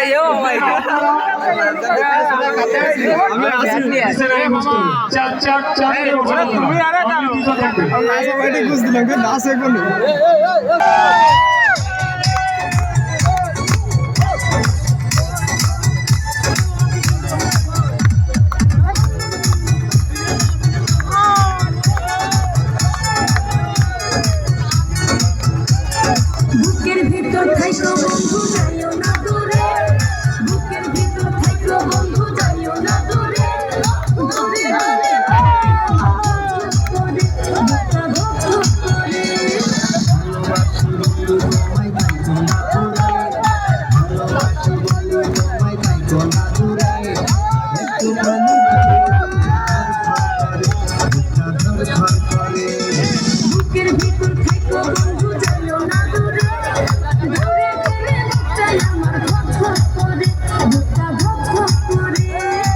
এইরকমই তো সব আমাকে বুকের ভিতর থাইকো বন্ধু যাইও না দূরে বুকের ভিতর থাইকো বন্ধু যাইও না দূরে দূরে দূরে করে বুকটা ভক্ত করে ভালোবাসি বন্ধু তোমায় থাইকো না দূরে ভালোবাসি বন্ধু তোমায় থাইকো না দূরে একটু প্রাণী বুকের ভিতর থাইকো বন্ধু যাইও না দূরে দূরে গেলে বুকটাই আমার ধক করে বুকটা ধক করে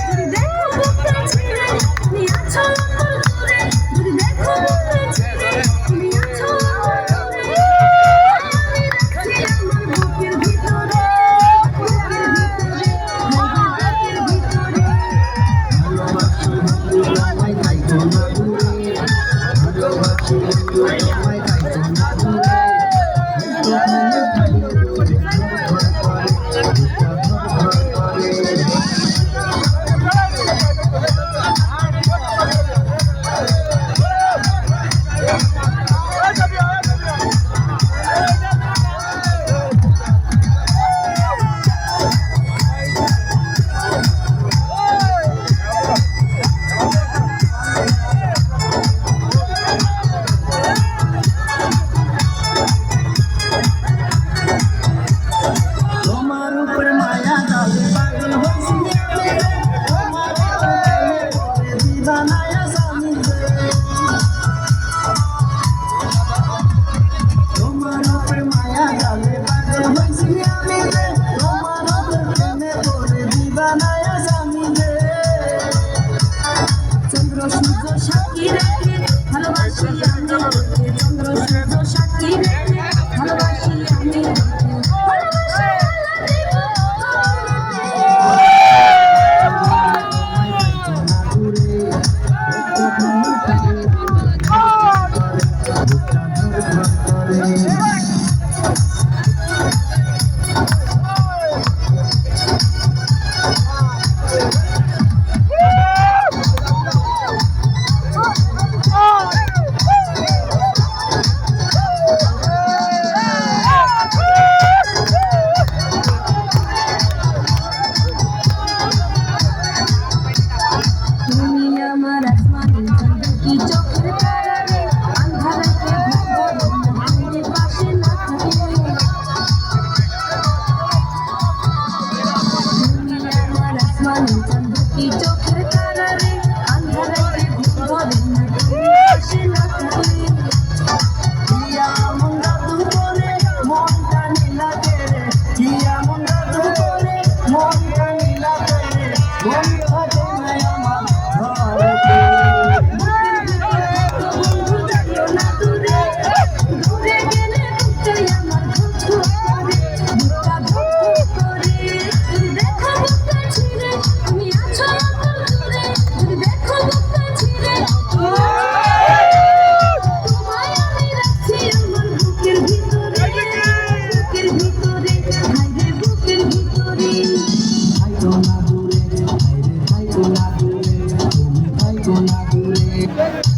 যদি দেখো বুকটা ছিঁড়ে তুমি আছো অন্তর দূরে যদি দেখো বুকটা ছিঁড়ে তুমি আছো অন্তর দূরে আমি রাখছি আমার বুকের ভিতরে বুকের ভিতরে বুকের ভিতরে ভালোবাসি বন্ধু তোমায় থাইকো না দূরে ভালোবাসি বন্ধু তোমায় থাইকো না দূরে তোমার উপর মায়া জালে পাগল হইছি তোমার প্রেমে পড়ে দিবানায়া জানি তোমার উপর মায়া জালে পাগল হইছি আমি তোমার প্রেমে পড়ে দিবানায়া জানি চন্দ্র সূর্য সাক্ষী রেখে ভালোবাসি আমি চন্দ্র সূর্য সাক্ষী রেখে ভালোবাসি আমি চোখের কারারে আন্ধারে ঘুম ধরে না আসে না হিয়া মন্দা দুপুরে মনটা নীলা তেরে হিয়া মন্দা দুপুরে মনটা নীলা তেরে মন থাকে না আমার ঘরে বন্ধু যাইও না দূরে দূরে গেলে বুকটাই আমার ধক করে বুকটা ধক করে যদি দেখো বুকটা ছিঁড়ে তুমি আছো অন্তর দূরে যদি দেখো বুকটা ছিঁড়ে তোমায় আমি রাখছি আমার বুকের ভিতরে বুকের ভিতরে হায়রে বুকের ভিতরে থাইকো না দূরে হায়রে থাইকো না দূরে তুমি থাইকো না দূরে